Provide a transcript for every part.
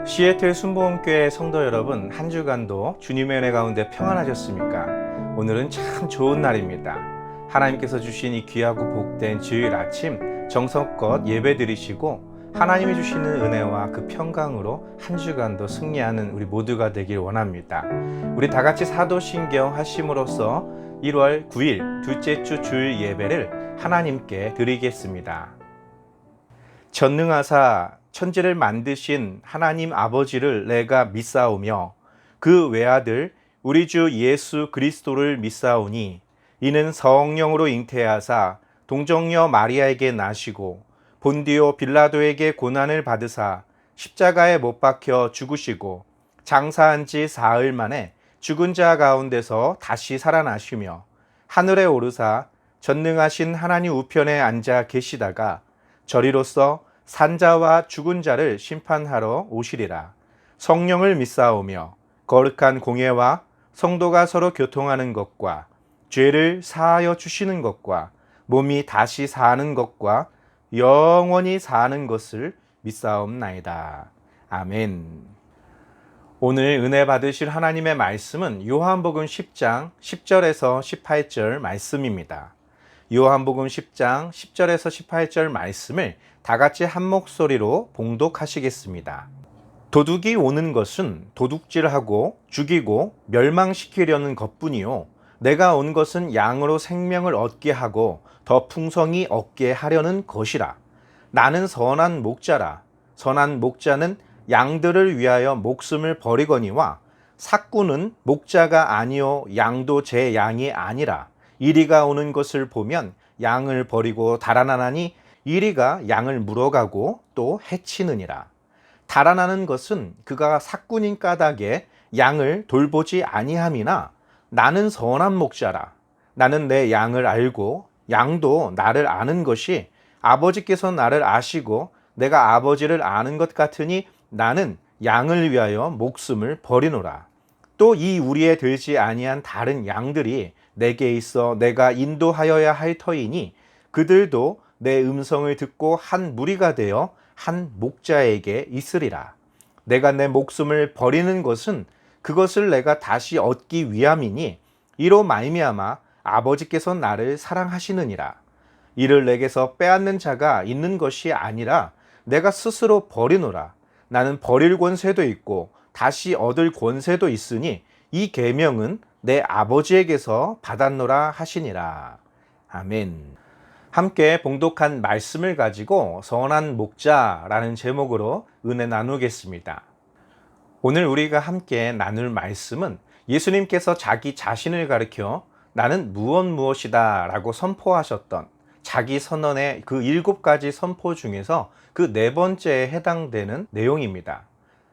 시애틀 순복음교회 성도 여러분, 한 주간도 주님의 은혜 가운데 평안하셨습니까? 오늘은 참 좋은 날입니다. 하나님께서 주신 이 귀하고 복된 주일 아침 정성껏 예배 드리시고 하나님이 주시는 은혜와 그 평강으로 한 주간도 승리하는 우리 모두가 되길 원합니다. 우리 다 같이 사도신경 하심으로써 1월 9일 둘째 주 주일 예배를 하나님께 드리겠습니다. 전능하사 천지를 만드신 하나님 아버지를 내가 믿사오며 그 외아들 우리 주 예수 그리스도를 믿사오니 이는 성령으로 잉태하사 동정녀 마리아에게 나시고 본디오 빌라도에게 고난을 받으사 십자가에 못 박혀 죽으시고 장사한 지 사흘 만에 죽은 자 가운데서 다시 살아나시며 하늘에 오르사 전능하신 하나님 우편에 앉아 계시다가 저리로서 산자와 죽은 자를 심판하러 오시리라. 성령을 믿사오며 거룩한 공예와 성도가 서로 교통하는 것과 죄를 사하여 주시는 것과 몸이 다시 사는 것과 영원히 사는 것을 믿사옵나이다. 아멘. 오늘 은혜 받으실 하나님의 말씀은 요한복음 10장 10절에서 18절 말씀입니다. 요한복음 10장 10절에서 18절 말씀을 다 같이 한 목소리로 봉독하시겠습니다. 도둑이 오는 것은 도둑질하고 죽이고 멸망시키려는 것뿐이요 내가 온 것은 양으로 생명을 얻게 하고 더 풍성히 얻게 하려는 것이라. 나는 선한 목자라. 선한 목자는 양들을 위하여 목숨을 버리거니와 삭구는 목자가 아니요 양도 제 양이 아니라. 이리가 오는 것을 보면 양을 버리고 달아나나니 이리가 양을 물어가고 또 해치느니라. 달아나는 것은 그가 삭군인 까닭에 양을 돌보지 아니함이나 나는 선한 목자라. 나는 내 양을 알고 양도 나를 아는 것이 아버지께서 나를 아시고 내가 아버지를 아는 것 같으니 나는 양을 위하여 목숨을 버리노라. 또 이 우리에 들지 아니한 다른 양들이 내게 있어 내가 인도하여야 할 터이니 그들도 내 음성을 듣고 한 무리가 되어 한 목자에게 있으리라. 내가 내 목숨을 버리는 것은 그것을 내가 다시 얻기 위함이니 이로 말미암아 아버지께서 나를 사랑하시느니라. 이를 내게서 빼앗는 자가 있는 것이 아니라 내가 스스로 버리노라. 나는 버릴 권세도 있고 다시 얻을 권세도 있으니 이 계명은 내 아버지에게서 받았노라 하시니라. 아멘. 함께 봉독한 말씀을 가지고 선한 목자라는 제목으로 은혜 나누겠습니다. 오늘 우리가 함께 나눌 말씀은 예수님께서 자기 자신을 가리켜 나는 무엇이다 라고 선포하셨던 자기 선언의 그 7가지 선포 중에서 그 4번째에 해당되는 내용입니다.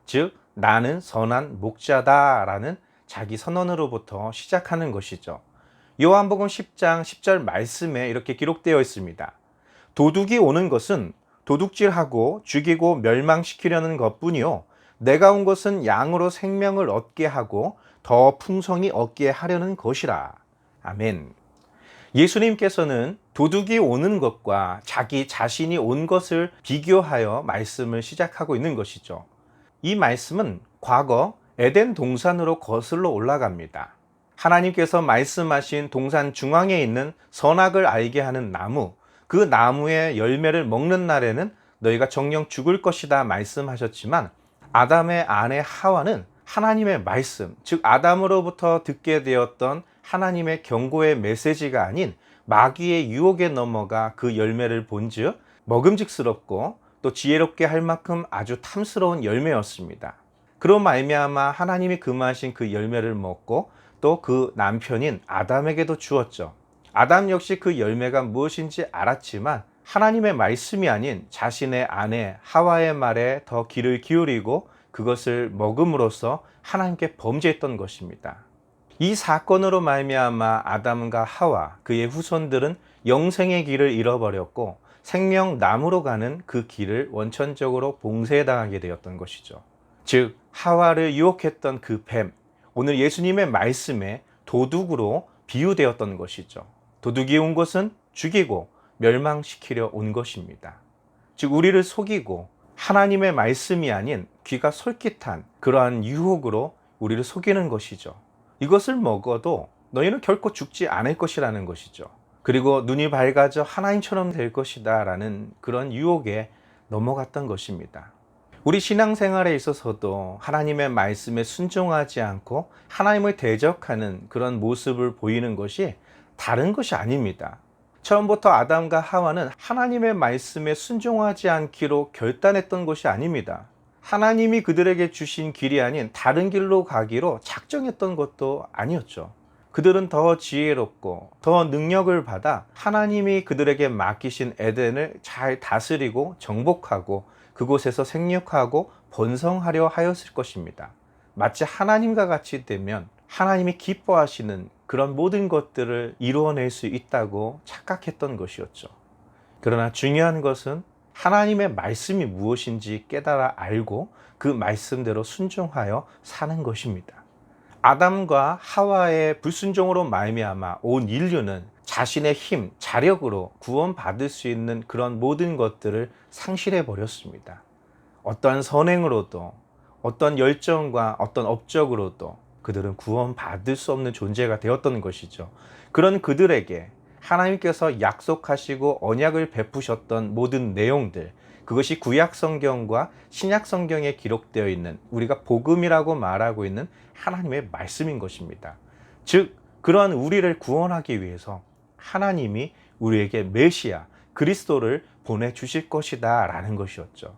즉 나는 선한 목자다 라는 자기 선언으로부터 시작하는 것이죠. 요한복음 10장 10절 말씀에 이렇게 기록되어 있습니다. 도둑이 오는 것은 도둑질하고 죽이고 멸망시키려는 것뿐이요 내가 온 것은 양으로 생명을 얻게 하고 더 풍성히 얻게 하려는 것이라. 아멘. 예수님께서는 도둑이 오는 것과 자기 자신이 온 것을 비교하여 말씀을 시작하고 있는 것이죠. 이 말씀은 과거 에덴 동산으로 거슬러 올라갑니다. 하나님께서 말씀하신 동산 중앙에 있는 선악을 알게 하는 나무, 그 나무의 열매를 먹는 날에는 너희가 정녕 죽을 것이다 말씀하셨지만 아담의 아내 하와는 하나님의 말씀, 즉 아담으로부터 듣게 되었던 하나님의 경고의 메시지가 아닌 마귀의 유혹에 넘어가 그 열매를 본즉 먹음직스럽고 또 지혜롭게 할 만큼 아주 탐스러운 열매였습니다. 그로 말미암아 하나님이 금하신 그 열매를 먹고 또 그 남편인 아담에게도 주었죠. 아담 역시 그 열매가 무엇인지 알았지만 하나님의 말씀이 아닌 자신의 아내 하와의 말에 더 귀를 기울이고 그것을 먹음으로써 하나님께 범죄했던 것입니다. 이 사건으로 말미암아 아담과 하와 그의 후손들은 영생의 길을 잃어버렸고 생명나무로 가는 그 길을 원천적으로 봉쇄당하게 되었던 것이죠. 즉 하와를 유혹했던 그 뱀, 오늘 예수님의 말씀에 도둑으로 비유되었던 것이죠. 도둑이 온 것은 죽이고 멸망시키려 온 것입니다. 즉 우리를 속이고 하나님의 말씀이 아닌 귀가 솔깃한 그러한 유혹으로 우리를 속이는 것이죠. 이것을 먹어도 너희는 결코 죽지 않을 것이라는 것이죠. 그리고 눈이 밝아져 하나님처럼 될 것이다 라는 그런 유혹에 넘어갔던 것입니다. 우리 신앙생활에 있어서도 하나님의 말씀에 순종하지 않고 하나님을 대적하는 그런 모습을 보이는 것이 다른 것이 아닙니다. 처음부터 아담과 하와는 하나님의 말씀에 순종하지 않기로 결단했던 것이 아닙니다. 하나님이 그들에게 주신 길이 아닌 다른 길로 가기로 작정했던 것도 아니었죠. 그들은 더 지혜롭고 더 능력을 받아 하나님이 그들에게 맡기신 에덴을 잘 다스리고 정복하고 그곳에서 생육하고 번성하려 하였을 것입니다. 마치 하나님과 같이 되면 하나님이 기뻐하시는 그런 모든 것들을 이루어낼 수 있다고 착각했던 것이었죠. 그러나 중요한 것은 하나님의 말씀이 무엇인지 깨달아 알고 그 말씀대로 순종하여 사는 것입니다. 아담과 하와의 불순종으로 말미암아 온 인류는 자신의 힘, 자력으로 구원받을 수 있는 그런 모든 것들을 상실해 버렸습니다. 어떠한 선행으로도 어떤 열정과 어떤 업적으로도 그들은 구원받을 수 없는 존재가 되었던 것이죠. 그런 그들에게 하나님께서 약속하시고 언약을 베푸셨던 모든 내용들, 그것이 구약 성경과 신약 성경에 기록되어 있는 우리가 복음이라고 말하고 있는 하나님의 말씀인 것입니다. 즉 그러한 우리를 구원하기 위해서 하나님이 우리에게 메시아 그리스도를 보내주실 것이다 라는 것이었죠.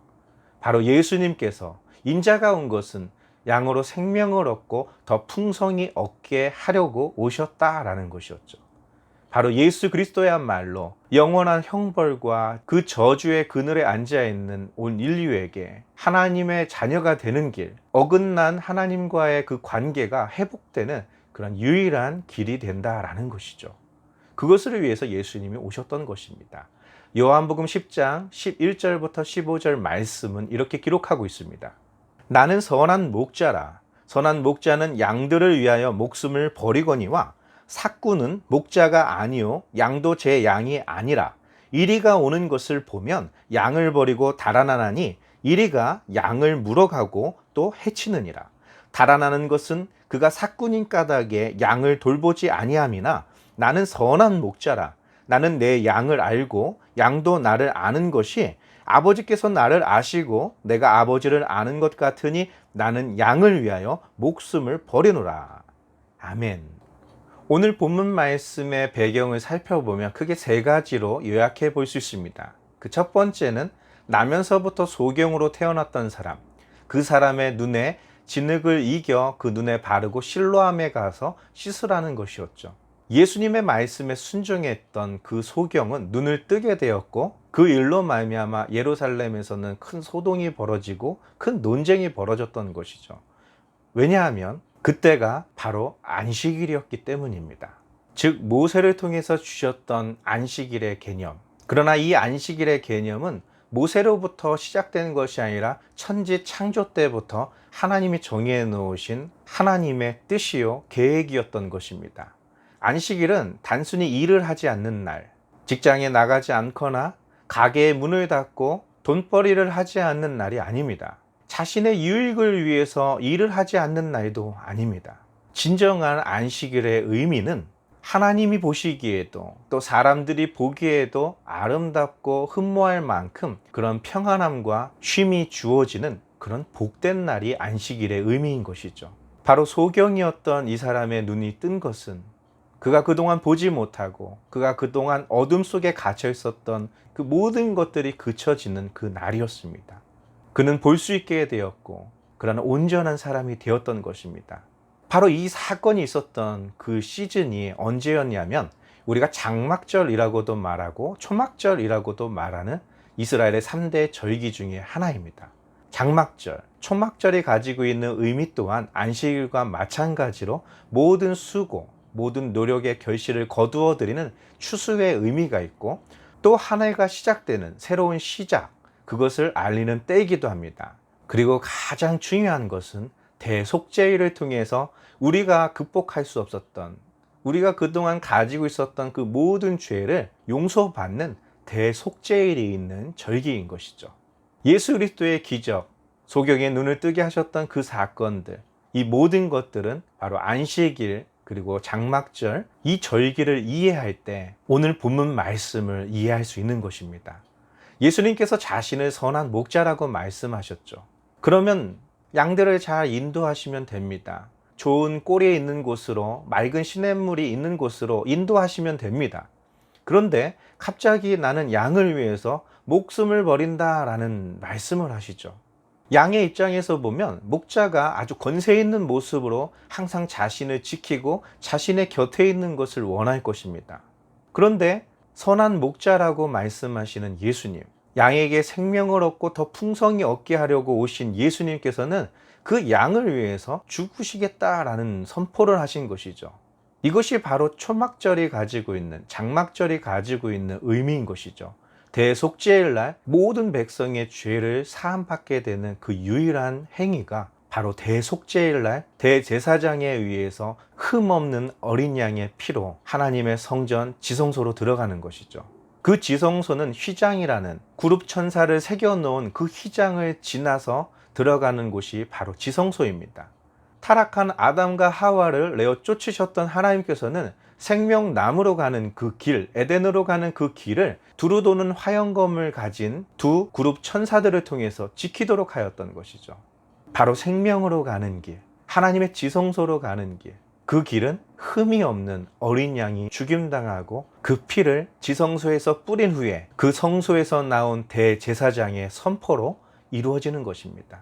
바로 예수님께서 인자가 온 것은 양으로 생명을 얻고 더 풍성히 얻게 하려고 오셨다라는 것이었죠. 바로 예수 그리스도야말로 영원한 형벌과 그 저주의 그늘에 앉아 있는 온 인류에게 하나님의 자녀가 되는 길, 어긋난 하나님과의 그 관계가 회복되는 그런 유일한 길이 된다라는 것이죠. 그것을 위해서 예수님이 오셨던 것입니다. 요한복음 10장 11절부터 15절 말씀은 이렇게 기록하고 있습니다. 나는 선한 목자라. 선한 목자는 양들을 위하여 목숨을 버리거니와 삭구는 목자가 아니요 양도 제 양이 아니라 이리가 오는 것을 보면 양을 버리고 달아나나니 이리가 양을 물어가고 또 해치느니라. 달아나는 것은 그가 삭군인 까닭에 양을 돌보지 아니함이나 나는 선한 목자라. 나는 내 양을 알고 양도 나를 아는 것이 아버지께서 나를 아시고 내가 아버지를 아는 것 같으니 나는 양을 위하여 목숨을 버리노라. 아멘. 오늘 본문 말씀의 배경을 살펴보면 크게 세 가지로 요약해 볼 수 있습니다. 그 첫 번째는 나면서부터 소경으로 태어났던 사람, 그 사람의 눈에 진흙을 이겨 그 눈에 바르고 실로암에 가서 씻으라는 것이었죠. 예수님의 말씀에 순종했던 그 소경은 눈을 뜨게 되었고 그 일로 말미암아 예루살렘에서는 큰 소동이 벌어지고 큰 논쟁이 벌어졌던 것이죠. 왜냐하면 그때가 바로 안식일이었기 때문입니다. 즉 모세를 통해서 주셨던 안식일의 개념. 그러나 이 안식일의 개념은 모세로부터 시작된 것이 아니라 천지 창조 때부터 하나님이 정해 놓으신 하나님의 뜻이요 계획이었던 것입니다. 안식일은 단순히 일을 하지 않는 날, 직장에 나가지 않거나 가게의 문을 닫고 돈벌이를 하지 않는 날이 아닙니다. 자신의 유익을 위해서 일을 하지 않는 날도 아닙니다. 진정한 안식일의 의미는 하나님이 보시기에도 또 사람들이 보기에도 아름답고 흠모할 만큼 그런 평안함과 쉼이 주어지는 그런 복된 날이 안식일의 의미인 것이죠. 바로 소경이었던 이 사람의 눈이 뜬 것은 그가 그동안 보지 못하고 그가 그동안 어둠 속에 갇혀 있었던 그 모든 것들이 그쳐지는 그 날이었습니다. 그는 볼 수 있게 되었고 그러나 온전한 사람이 되었던 것입니다. 바로 이 사건이 있었던 그 시즌이 언제였냐면 우리가 장막절이라고도 말하고 초막절이라고도 말하는 이스라엘의 3대 절기 중에 하나입니다. 장막절, 초막절이 가지고 있는 의미 또한 안식일과 마찬가지로 모든 수고, 모든 노력의 결실을 거두어 드리는 추수의 의미가 있고 또 한 해가 시작되는 새로운 시작, 그것을 알리는 때이기도 합니다. 그리고 가장 중요한 것은 대속죄일을 통해서 우리가 극복할 수 없었던, 우리가 그동안 가지고 있었던 그 모든 죄를 용서받는 대속죄일이 있는 절기인 것이죠. 예수 그리스도의 기적, 소경의 눈을 뜨게 하셨던 그 사건들, 이 모든 것들은 바로 안식일 그리고 장막절 이 절기를 이해할 때 오늘 본문 말씀을 이해할 수 있는 것입니다. 예수님께서 자신을 선한 목자라고 말씀하셨죠. 그러면 양들을 잘 인도하시면 됩니다. 좋은 꼴이 있는 곳으로, 맑은 시냇물이 있는 곳으로 인도하시면 됩니다. 그런데 갑자기 나는 양을 위해서 목숨을 버린다라는 말씀을 하시죠. 양의 입장에서 보면 목자가 아주 권세 있는 모습으로 항상 자신을 지키고 자신의 곁에 있는 것을 원할 것입니다. 그런데 선한 목자라고 말씀하시는 예수님, 양에게 생명을 얻고 더 풍성히 얻게 하려고 오신 예수님께서는 그 양을 위해서 죽으시겠다라는 선포를 하신 것이죠. 이것이 바로 초막절이 가지고 있는, 장막절이 가지고 있는 의미인 것이죠. 대속죄일 날 모든 백성의 죄를 사함받게 되는 그 유일한 행위가 바로 대속죄일 날 대제사장에 의해서 흠없는 어린 양의 피로 하나님의 성전 지성소로 들어가는 것이죠. 그 지성소는 휘장이라는 그룹 천사를 새겨놓은 그 휘장을 지나서 들어가는 곳이 바로 지성소입니다. 타락한 아담과 하와를 내어 쫓으셨던 하나님께서는 생명나무로 가는 그 길, 에덴으로 가는 그 길을 두루 도는 화영검을 가진 두 그룹 천사들을 통해서 지키도록 하였던 것이죠. 바로 생명으로 가는 길, 하나님의 지성소로 가는 길, 그 길은 흠이 없는 어린 양이 죽임당하고 그 피를 지성소에서 뿌린 후에 그 성소에서 나온 대제사장의 선포로 이루어지는 것입니다.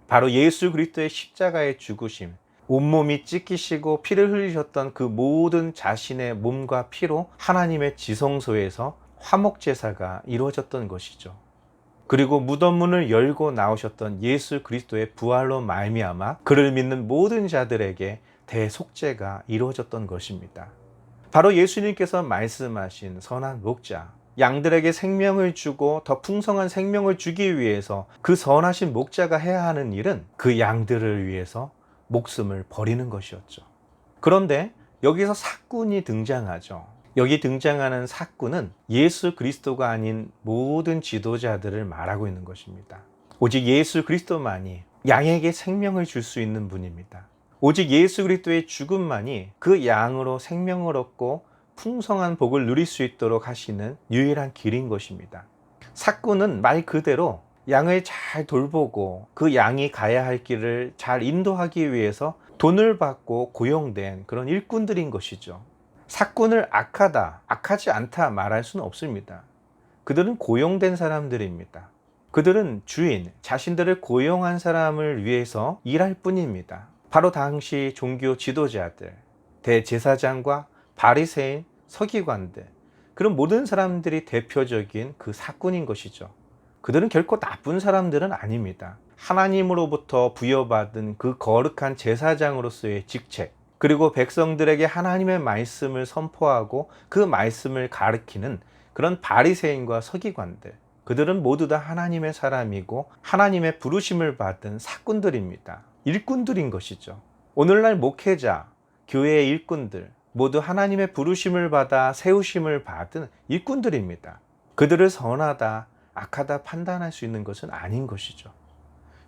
바로 예수 그리스도의 십자가의 죽으심, 온몸이 찢기시고 피를 흘리셨던 그 모든 자신의 몸과 피로 하나님의 지성소에서 화목제사가 이루어졌던 것이죠. 그리고 무덤 문을 열고 나오셨던 예수 그리스도의 부활로 말미암아 그를 믿는 모든 자들에게 대속죄가 이루어졌던 것입니다. 바로 예수님께서 말씀하신 선한 목자, 양들에게 생명을 주고 더 풍성한 생명을 주기 위해서 그 선하신 목자가 해야 하는 일은 그 양들을 위해서 목숨을 버리는 것이었죠. 그런데 여기서 사꾼이 등장하죠. 여기 등장하는 사꾼은 예수 그리스도가 아닌 모든 지도자들을 말하고 있는 것입니다. 오직 예수 그리스도만이 양에게 생명을 줄 수 있는 분입니다. 오직 예수 그리스도의 죽음만이 그 양으로 생명을 얻고 풍성한 복을 누릴 수 있도록 하시는 유일한 길인 것입니다. 사꾼은 말 그대로 양을 잘 돌보고 그 양이 가야 할 길을 잘 인도하기 위해서 돈을 받고 고용된 그런 일꾼들인 것이죠. 사꾼을 악하다, 악하지 않다 말할 수는 없습니다. 그들은 고용된 사람들입니다. 그들은 주인, 자신들을 고용한 사람을 위해서 일할 뿐입니다. 바로 당시 종교 지도자들, 대제사장과 바리새인, 서기관들, 그런 모든 사람들이 대표적인 그 사꾼인 것이죠. 그들은 결코 나쁜 사람들은 아닙니다. 하나님으로부터 부여받은 그 거룩한 제사장으로서의 직책, 그리고 백성들에게 하나님의 말씀을 선포하고 그 말씀을 가르치는 그런 바리새인과 서기관들, 그들은 모두 다 하나님의 사람이고 하나님의 부르심을 받은 사꾼들입니다. 일꾼들인 것이죠. 오늘날 목회자, 교회의 일꾼들 모두 하나님의 부르심을 받아 세우심을 받은 일꾼들입니다. 그들을 선하다, 악하다 판단할 수 있는 것은 아닌 것이죠.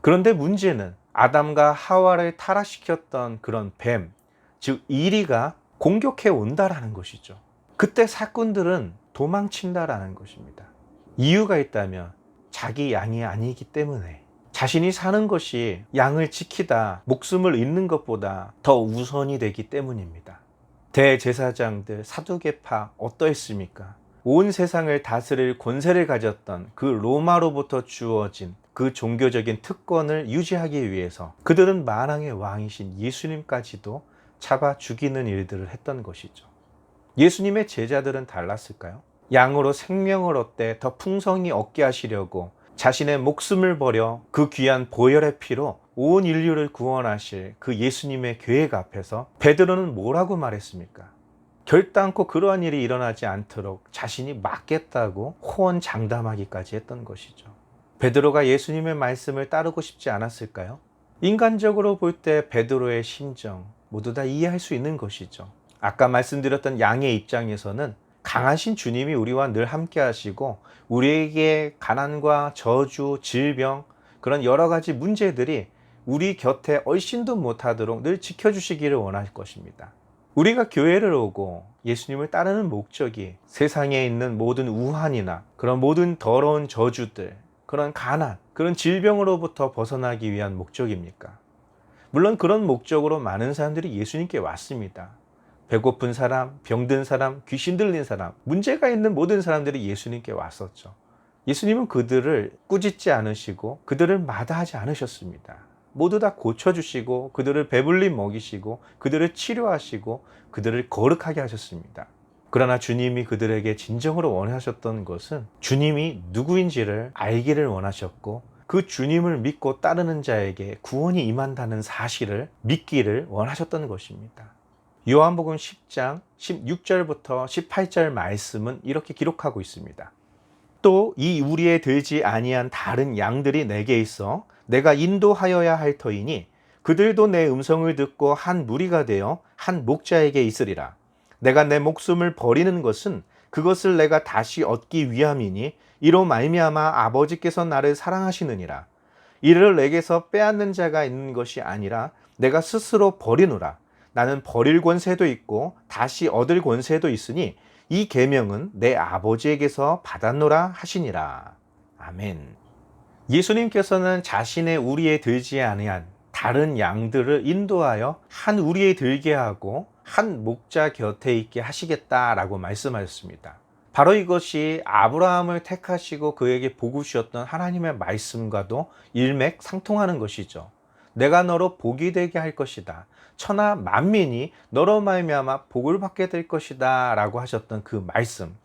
그런데 문제는 아담과 하와를 타락시켰던 그런 뱀, 즉 이리가 공격해 온다라는 것이죠. 그때 사꾼들은 도망친다라는 것입니다. 이유가 있다면 자기 양이 아니기 때문에, 자신이 사는 것이 양을 지키다, 목숨을 잃는 것보다 더 우선이 되기 때문입니다. 대제사장들, 사두개파 어떠했습니까? 온 세상을 다스릴 권세를 가졌던 그 로마로부터 주어진 그 종교적인 특권을 유지하기 위해서 그들은 만왕의 왕이신 예수님까지도 잡아 죽이는 일들을 했던 것이죠. 예수님의 제자들은 달랐을까요? 양으로 생명을 얻되 더 풍성히 얻게 하시려고 자신의 목숨을 버려 그 귀한 보혈의 피로 온 인류를 구원하실 그 예수님의 계획 앞에서 베드로는 뭐라고 말했습니까? 결단코 그러한 일이 일어나지 않도록 자신이 막겠다고 호언장담하기까지 했던 것이죠. 베드로가 예수님의 말씀을 따르고 싶지 않았을까요? 인간적으로 볼 때 베드로의 심정 모두 다 이해할 수 있는 것이죠. 아까 말씀드렸던 양의 입장에서는 강하신 주님이 우리와 늘 함께 하시고 우리에게 가난과 저주, 질병, 그런 여러 가지 문제들이 우리 곁에 얼씬도 못하도록 늘 지켜주시기를 원할 것입니다. 우리가 교회를 오고 예수님을 따르는 목적이 세상에 있는 모든 우환이나 그런 모든 더러운 저주들, 그런 가난, 그런 질병으로부터 벗어나기 위한 목적입니까? 물론 그런 목적으로 많은 사람들이 예수님께 왔습니다. 배고픈 사람, 병든 사람, 귀신 들린 사람, 문제가 있는 모든 사람들이 예수님께 왔었죠. 예수님은 그들을 꾸짖지 않으시고 그들을 마다하지 않으셨습니다. 모두 다 고쳐주시고 그들을 배불리 먹이시고 그들을 치료하시고 그들을 거룩하게 하셨습니다. 그러나 주님이 그들에게 진정으로 원하셨던 것은 주님이 누구인지를 알기를 원하셨고 그 주님을 믿고 따르는 자에게 구원이 임한다는 사실을 믿기를 원하셨던 것입니다. 요한복음 10장 16절부터 18절 말씀은 이렇게 기록하고 있습니다. 또 이 우리에 들지 아니한 다른 양들이 내게 있어 내가 인도하여야 할 터이니 그들도 내 음성을 듣고 한 무리가 되어 한 목자에게 있으리라. 내가 내 목숨을 버리는 것은 그것을 내가 다시 얻기 위함이니 이로 말미암아 아버지께서 나를 사랑하시느니라. 이를 내게서 빼앗는 자가 있는 것이 아니라 내가 스스로 버리노라. 나는 버릴 권세도 있고 다시 얻을 권세도 있으니 이 계명은 내 아버지에게서 받았노라 하시니라. 아멘. 예수님께서는 자신의 우리에 들지 아니한 다른 양들을 인도하여 한 우리에 들게 하고 한 목자 곁에 있게 하시겠다라고 말씀하셨습니다. 바로 이것이 아브라함을 택하시고 그에게 복을 주셨던 하나님의 말씀과도 일맥상통하는 것이죠. 내가 너로 복이 되게 할 것이다. 천하 만민이 너로 말미암아 복을 받게 될 것이다 라고 하셨던 그 말씀,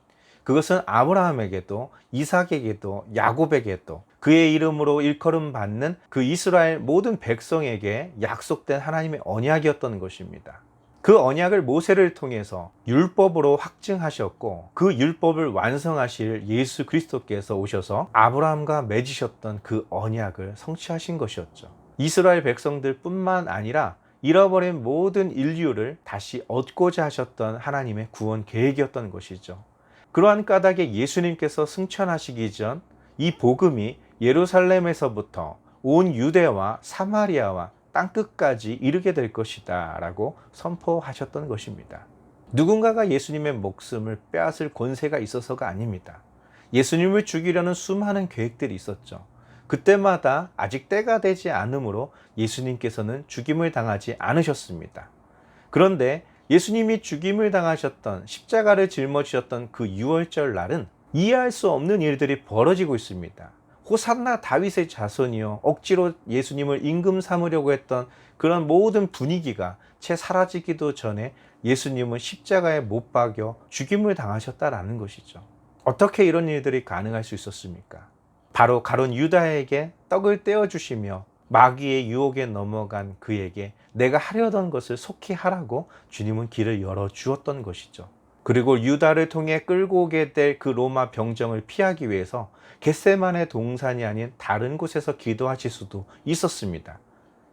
그것은 아브라함에게도 이삭에게도 야곱에게도 그의 이름으로 일컬음 받는 그 이스라엘 모든 백성에게 약속된 하나님의 언약이었던 것입니다. 그 언약을 모세를 통해서 율법으로 확증하셨고 그 율법을 완성하실 예수 그리스도께서 오셔서 아브라함과 맺으셨던 그 언약을 성취하신 것이었죠. 이스라엘 백성들 뿐만 아니라 잃어버린 모든 인류를 다시 얻고자 하셨던 하나님의 구원 계획이었던 것이죠. 그러한 까닭에 예수님께서 승천하시기 전 이 복음이 예루살렘에서부터 온 유대와 사마리아와 땅끝까지 이르게 될 것이다 라고 선포하셨던 것입니다. 누군가가 예수님의 목숨을 빼앗을 권세가 있어서가 아닙니다. 예수님을 죽이려는 수많은 계획들이 있었죠. 그때마다 아직 때가 되지 않으므로 예수님께서는 죽임을 당하지 않으셨습니다. 그런데 예수님이 죽임을 당하셨던 십자가를 짊어지셨던 그 유월절 날은 이해할 수 없는 일들이 벌어지고 있습니다. 호산나 다윗의 자손이요, 억지로 예수님을 임금 삼으려고 했던 그런 모든 분위기가 채 사라지기도 전에 예수님은 십자가에 못 박여 죽임을 당하셨다라는 것이죠. 어떻게 이런 일들이 가능할 수 있었습니까? 바로 가룟 유다에게 떡을 떼어주시며 마귀의 유혹에 넘어간 그에게 내가 하려던 것을 속히 하라고 주님은 길을 열어주었던 것이죠. 그리고 유다를 통해 끌고 오게 될 그 로마 병정을 피하기 위해서 겟세마네 동산이 아닌 다른 곳에서 기도하실 수도 있었습니다.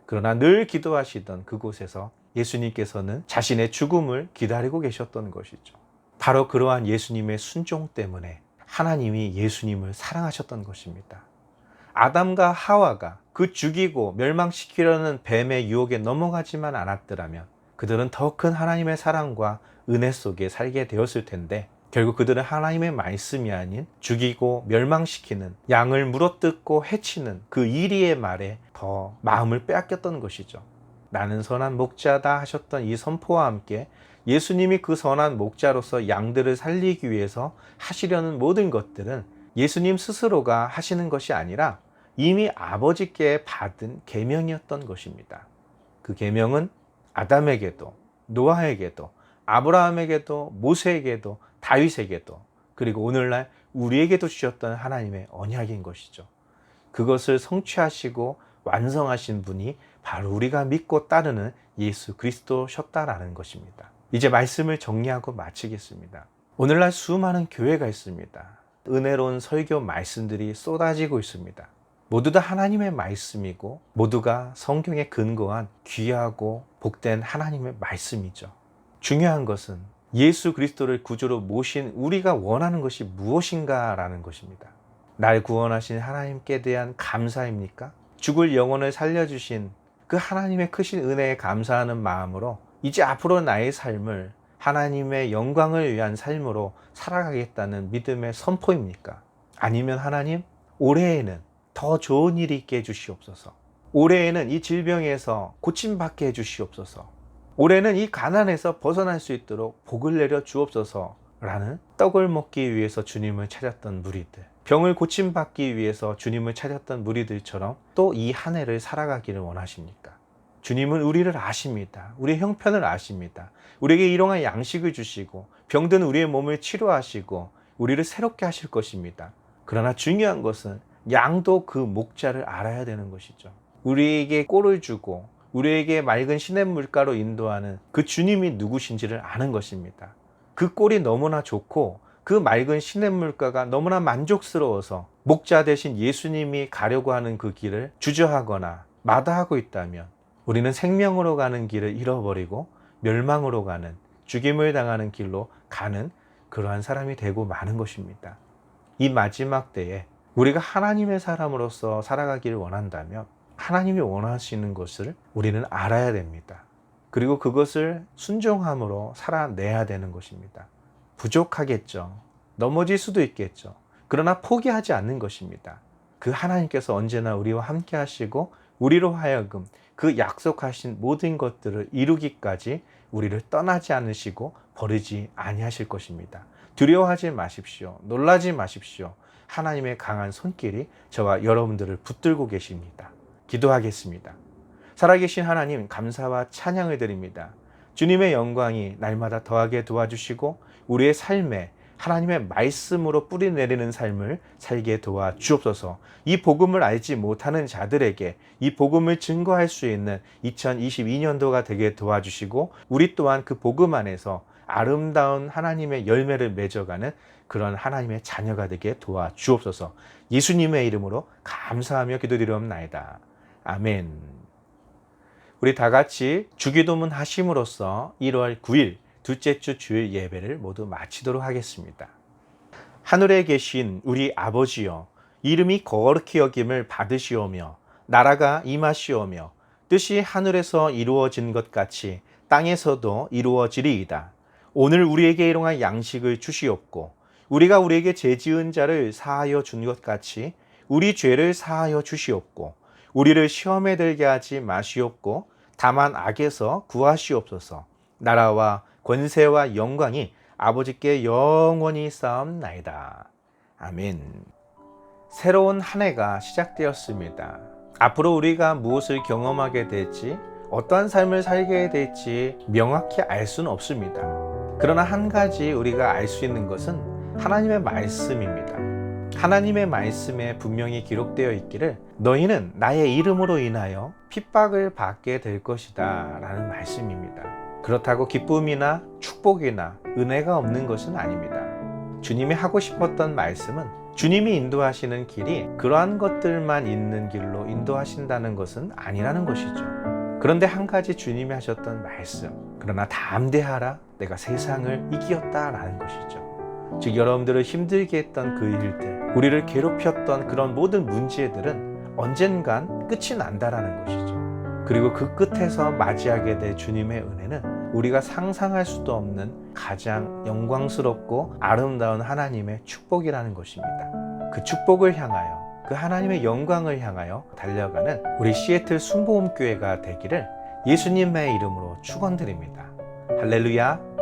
그러나 늘 기도하시던 그곳에서 예수님께서는 자신의 죽음을 기다리고 계셨던 것이죠. 바로 그러한 예수님의 순종 때문에 하나님이 예수님을 사랑하셨던 것입니다. 아담과 하와가 그 죽이고 멸망시키려는 뱀의 유혹에 넘어가지만 않았더라면 그들은 더 큰 하나님의 사랑과 은혜 속에 살게 되었을 텐데 결국 그들은 하나님의 말씀이 아닌 죽이고 멸망시키는, 양을 물어뜯고 해치는 그 이리의 말에 더 마음을 빼앗겼던 것이죠. 나는 선한 목자다 하셨던 이 선포와 함께 예수님이 그 선한 목자로서 양들을 살리기 위해서 하시려는 모든 것들은 예수님 스스로가 하시는 것이 아니라 이미 아버지께 받은 계명이었던 것입니다. 그 계명은 아담에게도 노아에게도 아브라함에게도 모세에게도 다윗에게도 그리고 오늘날 우리에게도 주셨던 하나님의 언약인 것이죠. 그것을 성취하시고 완성하신 분이 바로 우리가 믿고 따르는 예수 그리스도셨다라는 것입니다. 이제 말씀을 정리하고 마치겠습니다. 오늘날 수많은 교회가 있습니다. 은혜로운 설교 말씀들이 쏟아지고 있습니다. 모두 다 하나님의 말씀이고 모두가 성경에 근거한 귀하고 복된 하나님의 말씀이죠. 중요한 것은 예수 그리스도를 구주로 모신 우리가 원하는 것이 무엇인가라는 것입니다. 날 구원하신 하나님께 대한 감사입니까? 죽을 영혼을 살려주신 그 하나님의 크신 은혜에 감사하는 마음으로 이제 앞으로 나의 삶을 하나님의 영광을 위한 삶으로 살아가겠다는 믿음의 선포입니까? 아니면 하나님, 올해에는 더 좋은 일이 있게 해주시옵소서. 올해에는 이 질병에서 고침받게 해주시옵소서. 올해는 이 가난에서 벗어날 수 있도록 복을 내려 주옵소서 라는 떡을 먹기 위해서 주님을 찾았던 무리들, 병을 고침받기 위해서 주님을 찾았던 무리들처럼 또 이 한 해를 살아가기를 원하십니까? 주님은 우리를 아십니다. 우리의 형편을 아십니다. 우리에게 일용할 양식을 주시고 병든 우리의 몸을 치료하시고 우리를 새롭게 하실 것입니다. 그러나 중요한 것은 양도 그 목자를 알아야 되는 것이죠. 우리에게 꼴을 주고 우리에게 맑은 시냇물가로 인도하는 그 주님이 누구신지를 아는 것입니다. 그 꼴이 너무나 좋고 그 맑은 시냇물가가 너무나 만족스러워서 목자 대신 예수님이 가려고 하는 그 길을 주저하거나 마다하고 있다면 우리는 생명으로 가는 길을 잃어버리고 멸망으로 가는, 죽임을 당하는 길로 가는 그러한 사람이 되고 마는 것입니다. 이 마지막 때에 우리가 하나님의 사람으로서 살아가기를 원한다면 하나님이 원하시는 것을 우리는 알아야 됩니다. 그리고 그것을 순종함으로 살아내야 되는 것입니다. 부족하겠죠. 넘어질 수도 있겠죠. 그러나 포기하지 않는 것입니다. 그 하나님께서 언제나 우리와 함께 하시고 우리로 하여금 그 약속하신 모든 것들을 이루기까지 우리를 떠나지 않으시고 버리지 아니하실 것입니다. 두려워하지 마십시오. 놀라지 마십시오. 하나님의 강한 손길이 저와 여러분들을 붙들고 계십니다. 기도하겠습니다. 살아계신 하나님, 감사와 찬양을 드립니다. 주님의 영광이 날마다 더하게 도와주시고 우리의 삶에 하나님의 말씀으로 뿌리 내리는 삶을 살게 도와 주옵소서. 이 복음을 알지 못하는 자들에게 이 복음을 증거할 수 있는 2022년도가 되게 도와주시고 우리 또한 그 복음 안에서 아름다운 하나님의 열매를 맺어가는 그런 하나님의 자녀가 되게 도와 주옵소서. 예수님의 이름으로 감사하며 기도드리옵나이다. 아멘. 우리 다 같이 주기도문 하심으로써 1월 9일 둘째 주 주일 예배를 모두 마치도록 하겠습니다. 하늘에 계신 우리 아버지여, 이름이 거룩히 여김을 받으시오며 나라가 임하시오며 뜻이 하늘에서 이루어진 것 같이 땅에서도 이루어지리이다. 오늘 우리에게 일용할 양식을 주시옵고 우리가 우리에게 죄지은 자를 사하여 준 것 같이 우리 죄를 사하여 주시옵고 우리를 시험에 들게 하지 마시옵고 다만 악에서 구하시옵소서. 나라와 권세와 영광이 아버지께 영원히 쌓옵나이다. 아멘. 새로운 한 해가 시작되었습니다. 앞으로 우리가 무엇을 경험하게 될지, 어떠한 삶을 살게 될지 명확히 알 수는 없습니다. 그러나 한 가지 우리가 알 수 있는 것은 하나님의 말씀입니다. 하나님의 말씀에 분명히 기록되어 있기를 너희는 나의 이름으로 인하여 핍박을 받게 될 것이다 라는 말씀입니다. 그렇다고 기쁨이나 축복이나 은혜가 없는 것은 아닙니다. 주님이 하고 싶었던 말씀은 주님이 인도하시는 길이 그러한 것들만 있는 길로 인도하신다는 것은 아니라는 것이죠. 그런데 한 가지 주님이 하셨던 말씀, 그러나 담대하라, 내가 세상을 이기었다 라는 것이죠. 즉 여러분들을 힘들게 했던 그 일들, 우리를 괴롭혔던 그런 모든 문제들은 언젠간 끝이 난다라는 것이죠. 그리고 그 끝에서 맞이하게 될 주님의 은혜는 우리가 상상할 수도 없는 가장 영광스럽고 아름다운 하나님의 축복이라는 것입니다. 그 축복을 향하여, 그 하나님의 영광을 향하여 달려가는 우리 시애틀 순복음교회가 되기를 예수님의 이름으로 축원드립니다. 할렐루야.